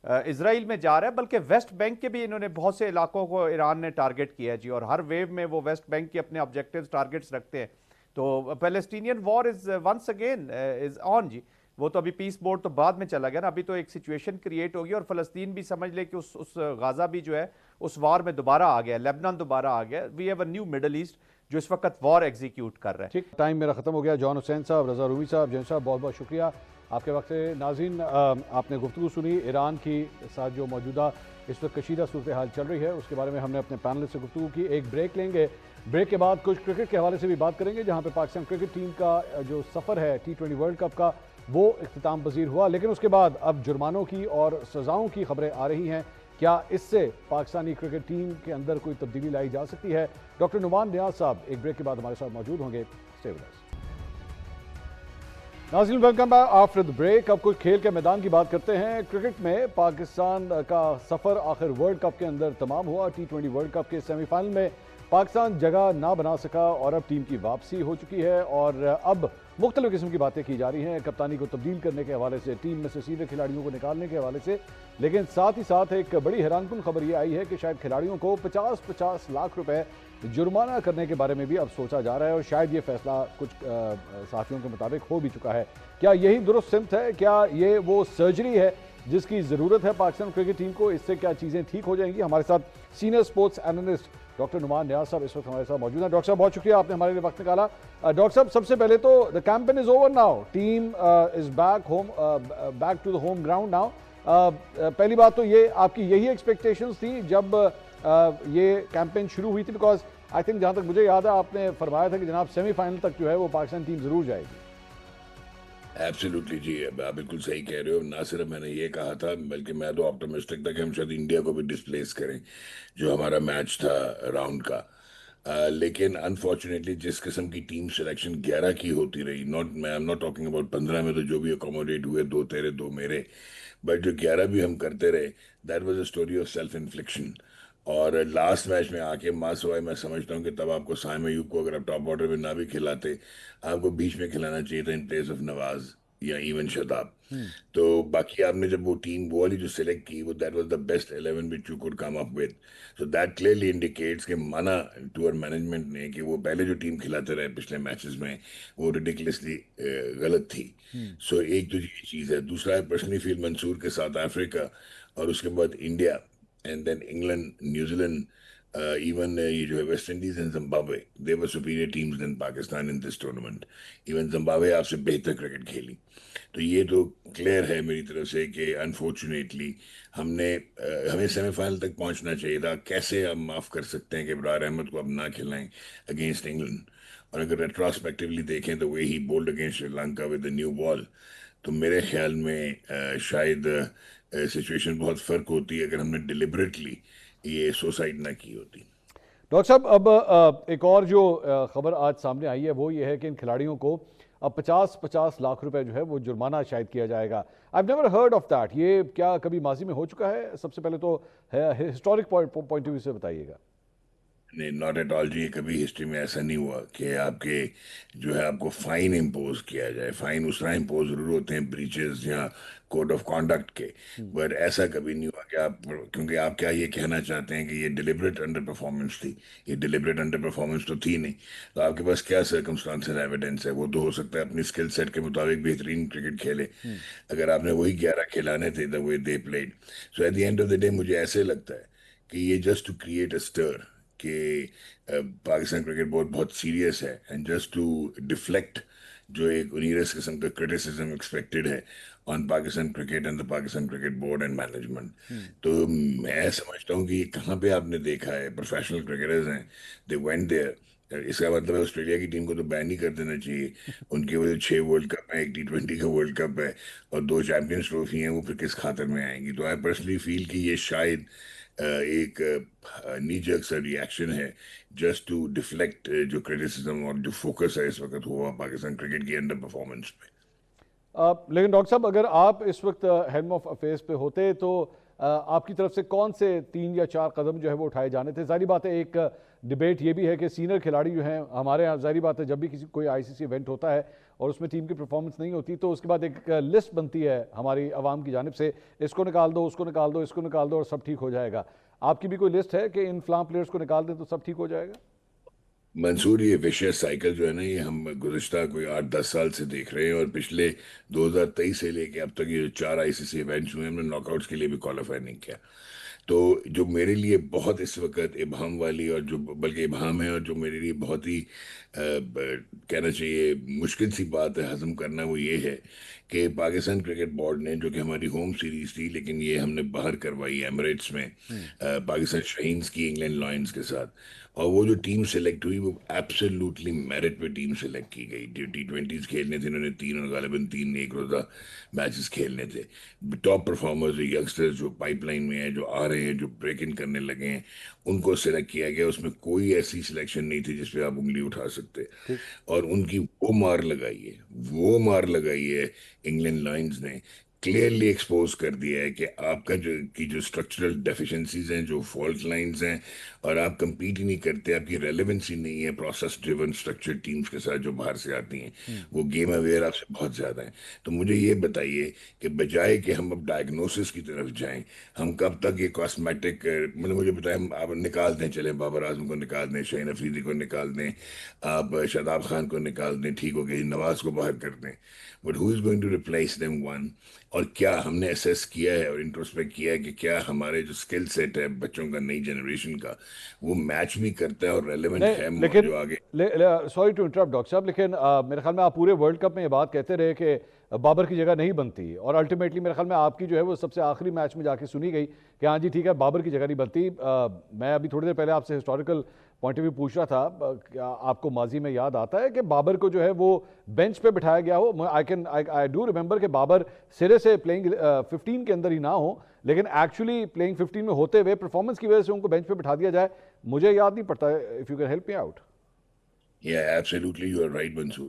اسرائیل میں جا رہا ہے بلکہ ویسٹ بینک کے بھی انہوں نے بہت سے علاقوں کو ایران نے ٹارگٹ کیا جی، اور ہر ویو میں وہ ویسٹ بینک کے اپنے آبجیکٹیوز ٹارگٹس رکھتے ہیں. تو Palestinian war is once again is on جی. وہ تو ابھی پیس بورڈ تو بعد میں چلا گیا نا، ابھی تو ایک سچویشن کریٹ ہوگی، اور فلسطین بھی سمجھ لے کہ اس غازہ بھی جو ہے اس وار میں دوبارہ آ گیا، لیبنان دوبارہ آ گیا. We have a new Middle East جو اس وقت وار ایگزیکیوٹ کر رہا ہے. ٹھیک، ٹائم میرا ختم ہو گیا. جان حسین صاحب، رضا رومی صاحب، جین صاحب، بہت بہت شکریہ آپ کے وقت سے. ناظرین، آپ نے گفتگو سنی ایران کی ساتھ جو موجودہ اس وقت کشیدہ صورتحال چل رہی ہے، اس کے بارے میں ہم نے اپنے پینلسٹ سے گفتگو کی. ایک بریک لیں گے، بریک کے بعد کچھ کرکٹ کے حوالے سے بھی بات کریں گے، جہاں پہ پاکستان کرکٹ ٹیم کا جو سفر ہے T20 ورلڈ کپ کا وہ اختتام پذیر ہوا. لیکن اس کے بعد اب جرمانوں کی اور سزاؤں کی خبریں آ رہی ہیں. کیا اس سے پاکستانی کرکٹ ٹیم کے اندر کوئی تبدیلی لائی جا سکتی ہے؟ ڈاکٹر نعمان نیاز صاحب ایک بریک کے بعد ہمارے ساتھ موجود ہوں گے. Stay with us. ناظرین welcome back after the break. اب کچھ کھیل کے میدان کی بات کرتے ہیں. کرکٹ میں پاکستان کا سفر آخر ورلڈ کپ کے اندر تمام ہوا. T20 ورلڈ کپ کے سیمی فائنل میں پاکستان جگہ نہ بنا سکا اور اب ٹیم کی واپسی ہو چکی ہے، اور اب مختلف قسم کی باتیں کی جا رہی ہیں کپتانی کو تبدیل کرنے کے حوالے سے، ٹیم میں سے سیدھے کھلاڑیوں کو نکالنے کے حوالے سے. لیکن ساتھ ہی ساتھ ایک بڑی حیران کن خبر یہ آئی ہے کہ شاید کھلاڑیوں کو 50 لاکھ روپے جرمانہ کرنے کے بارے میں بھی اب سوچا جا رہا ہے، اور شاید یہ فیصلہ کچھ صحافیوں کے مطابق ہو بھی چکا ہے. کیا یہی درست سمت ہے؟ کیا یہ وہ سرجری ہے جس کی ضرورت ہے پاکستان کرکٹ ٹیم کو؟ اس سے کیا چیزیں ٹھیک ہو جائیں گی؟ ہمارے ساتھ senior sports analyst doctor Nauman Niaz sahab اس وقت ہمارے ساتھ موجود ہیں. ڈاکٹر صاحب بہت شکریہ، آپ نے ہمارے لیے وقت نکالا. ڈاکٹر صاحب سب سے پہلے تو the campaign is over now, team is back to the home ground now. پہلی بات تو یہ آپ کی یہی ایکسپیکٹیشنز تھی جب یہ کیمپین شروع ہوئی تھی؟ بیکاز آئی تھنک جہاں تک مجھے یاد ہے آپ نے فرمایا تھا کہ جناب سیمی فائنل تک جو ہے وہ پاکستان ٹیم ضرور جائے گی. ایبسلیوٹلی جی، آپ بالکل صحیح کہہ رہے ہو. نہ صرف میں نے یہ کہا تھا بلکہ میں تو آپٹمسٹک تھا کہ ہم شاید انڈیا کو بھی ڈسپلیس کریں جو ہمارا میچ تھا راؤنڈ کا. لیکن انفارچونیٹلی جس قسم کی ٹیم سلیکشن 11 کی ہوتی رہی، میں ایم ناٹ ٹاکنگ اباؤٹ 15 میں تو جو بھی اکوموڈیٹ ہوئے، 2 تیرے 2 میرے، بٹ جو 11 بھی ہم کرتے رہے، that was a story of self infliction. اور لاسٹ میچ میں آ کے ماسوائے میں سمجھتا ہوں کہ تب آپ کو سائم ایوب کو اگر آپ ٹاپ آرڈر میں نہ بھی کھلاتے، آپ کو بیچ میں کھلانا چاہیے تھا ان پلیس آف نواز یا ایون شاداب. تو باقی آپ نے جب وہ ٹیم وہ والی جو سلیکٹ کی، وہ that was the best 11 which you could come up with. So that clearly indicates کہ مانا ٹور مینجمنٹ نے کہ وہ پہلے جو ٹیم کھلاتے رہے پچھلے میچز میں وہ ریڈیکولسلی غلط تھی. سو ایک تو یہ چیز ہے. دوسرا ہے پرسنلی فیل منصور کے ساؤتھ افریقہ اور اس کے بعد India and then England, New even یہ جو ہے West Indies and Zimbabwe, they were superior teams than Pakistan in this tournament. Even Zimbabwe آپ سے بہتر کرکٹ کھیلی. تو یہ تو کلیئر ہے میری طرف سے کہ انفارچونیٹلی ہمیں سیمی فائنل تک پہنچنا چاہیے تھا. کیسے ہم معاف کر سکتے ہیں کہ ابرار احمد کو اب نہ کھلائیں اگینسٹ انگلینڈ؟ اور اگر ریٹراسپیکٹیولی دیکھیں تو وہی bowled against Sri Lanka with a new ball. تو میرے خیال میں شاید سچویشن بہت فرق ہوتی ہے اگر ہم نے ڈیلیبریٹلی یہ سوسائڈ نہ کی ہوتی. ڈاکٹر صاحب اب ایک اور جو خبر آج سامنے آئی ہے وہ یہ ہے کہ ان کھلاڑیوں کو اب 50 لاکھ روپے جو ہے وہ جرمانہ شاید کیا جائے گا. I've never heard of that. یہ کیا کبھی ماضی میں ہو چکا ہے؟ سب سے پہلے تو ہسٹورک پوائنٹ آف ویو سے بتائیے گا. نہیں، ناٹ ایٹ آل جی. یہ کبھی ہسٹری میں ایسا نہیں ہوا کہ آپ کے جو ہے آپ کو فائن امپوز کیا جائے. فائن اس طرح امپوز ضرور ہوتے ہیں بریچز یا کوڈ آف کانڈکٹ کے، بٹ ایسا کبھی نہیں ہوا کہ آپ، کیونکہ آپ کیا یہ کہنا چاہتے ہیں کہ یہ ڈیلیبریٹ انڈر پرفارمنس تھی؟ یہ ڈیلیبریٹ انڈر پرفارمنس تو تھی نہیں. تو آپ کے پاس کیا سرکمسٹانسل ایویڈنس ہے؟ وہ تو ہو سکتا ہے اپنی اسکل سیٹ کے مطابق بہترین کرکٹ کھیلے. اگر آپ نے وہی 11 کھلانے تھے the way they played. So at the end of the day مجھے ایسے لگتا ہے کہ یہ just to create a stir کہ پاکستان کرکٹ بورڈ بہت سیریس ہے اینڈ جسٹ ٹو ڈیفلیکٹ جو ایک نیرس قسم کا کرٹیسزم ایکسپیکٹڈ ہے on Pakistan cricket and the Pakistan cricket board and management. تو میں سمجھتا ہوں کہ یہ کہاں پہ آپ نے دیکھا ہے؟ پروفیشنل کرکٹرز ہیں، دے وینٹ دیئر. اس کا مطلب ہے آسٹریلیا کی ٹیم کو تو بین ہی کر دینا چاہیے. ان کے وہ 6 ورلڈ کپ ہیں، ایک T20 کا ورلڈ کپ ہے اور 2 چیمپئنس ٹرافی ہیں، وہ پھر کس خاطر میں آئیں گی؟ تو آئی پرسنلی فیل کہ یہ شاید ایک نی جرک سا ریئیکشن ہے جسٹ ٹو ڈیفلیکٹ جو کرٹیسزم اور جو فوکس ہے اس وقت ہوا پاکستان کرکٹ کی انڈر پرفارمنس پہ. لیکن ڈاکٹر صاحب اگر آپ اس وقت ہیلم آف افیئرس پہ ہوتے تو آپ کی طرف سے کون سے 3 یا 4 قدم جو ہے وہ اٹھائے جانے تھے؟ ظاہری بات ہے ایک ڈیبیٹ یہ بھی ہے کہ سینئر کھلاڑی جو ہیں ہمارے یہاں، ظاہری بات ہے جب بھی کوئی ICC ایونٹ ہوتا ہے اور اس میں ٹیم کی پرفارمنس نہیں ہوتی تو اس کے بعد ایک لسٹ بنتی ہے ہماری عوام کی جانب سے، اس کو نکال دو، اس کو نکال دو، اس کو نکال دو اور سب ٹھیک ہو جائے گا. آپ کی بھی کوئی لسٹ ہے کہ ان فلاں پلیئرز کو نکال دیں تو سب ٹھیک ہو جائے گا؟ منصور، یہ ویشیس سائیکل جو ہے نا، یہ ہم گزشتہ کوئی 8-10 سال سے دیکھ رہے ہیں اور پچھلے 2023 سے لے کے اب تک یہ 4 ICC ایونٹس ہوئے، ہم نے ناک آؤٹس کے لیے بھی کوالیفائی نہیں کیا. تو جو میرے لیے بہت اس وقت ابہام والی اور جو بلکہ ابہام ہے اور جو میرے لیے بہت ہی کہنا چاہیے مشکل سی بات ہے ہضم کرنا، وہ یہ ہے کہ پاکستان کرکٹ بورڈ نے، جو کہ ہماری ہوم سیریز تھی لیکن یہ ہم نے باہر کروائی ایمریٹس میں پاکستان شاہینز کی انگلینڈ لائنز کے ساتھ، اور وہ جو ٹیم سلیکٹ ہوئی وہ ایبسلیوٹلی میرٹ پہ ٹیم سلیکٹ کی گئی. جو T20s کھیلنے تھے انہوں نے 3 اور غالباً 3 ایک روزہ میچز کھیلنے تھے. ٹاپ پرفارمرز ینگسٹرز جو پائپ لائن میں ہیں، جو آ رہے ہیں، جو بریک ان کرنے لگے ہیں، ان کو سلیکٹ کیا گیا. اس میں کوئی ایسی سلیکشن نہیں تھی جس پہ آپ انگلی اٹھا سکتے. اور ان کی وہ مار لگائی ہے انگلینڈ لائنز نے. کلیئرلی ایکسپوز کر دیا ہے کہ آپ کا جو اسٹرکچرل ڈیفیشنسیز ہیں، جو فالٹ لائنز ہیں، اور آپ کمپیٹ ہی نہیں کرتے، آپ کی ریلیونسی نہیں ہے پروسیس ڈریون اسٹرکچر ٹیمز کے ساتھ جو باہر سے آتی ہیں، وہ گیم اویئر آپ سے بہت زیادہ ہیں. تو مجھے یہ بتائیے کہ بجائے کہ ہم اب ڈائگنوسس کی طرف جائیں، ہم کب تک یہ کاسمیٹک، مطلب مجھے بتائیں، آپ نکال دیں، چلیں بابر اعظم کو نکال دیں، شاہین افریدی کو نکال دیں، آپ شاداب خان کو نکال دیں، ٹھیک ہو گئی، نواز کو باہر کر دیں، but who is going to replace them one? اور کیا ہم نے اسیس کیا ہے اور انٹروسپیکٹ کیا ہے کہ کیا ہمارے جو اسکل سیٹ ہے بچوں کا، نئی جنریشن کا، وہ میچ بھی کرتا ہے اور ریلیونٹ ہے لیکن جو آگے؟ سوری ٹو انٹرپٹ ڈاکٹر صاحب، لیکن میرے خیال میں آپ پورے ورلڈ کپ میں یہ بات کہتے رہے کہ بابر کی جگہ نہیں بنتی، اور الٹیمیٹلی میرے خیال میں آپ کی جو ہے وہ سب سے آخری میچ میں جا کے سنی گئی کہ ہاں جی ٹھیک ہے بابر کی جگہ نہیں بنتی. میں ابھی تھوڑی دیر پہلے آپ سے ہسٹوریکل پوائنٹ آف ویو پوچھ رہا تھا، کیا آپ کو ماضی میں یاد آتا ہے کہ بابر کو جو ہے وہ بینچ پہ بٹھایا گیا ہو؟ آئی ڈو ریمبر کہ بابر سرے سے پلینگ 15 کے اندر ہی نہ ہو، لیکن ایکچولی پلینگ 15 میں ہوتے ہوئے پرفارمنس کی وجہ سے ان کو بینچ پہ بٹھا دیا جائے. مجھے یاد نہیں پڑتا، if you can help me out. Yeah, absolutely, you are right, Mansoor.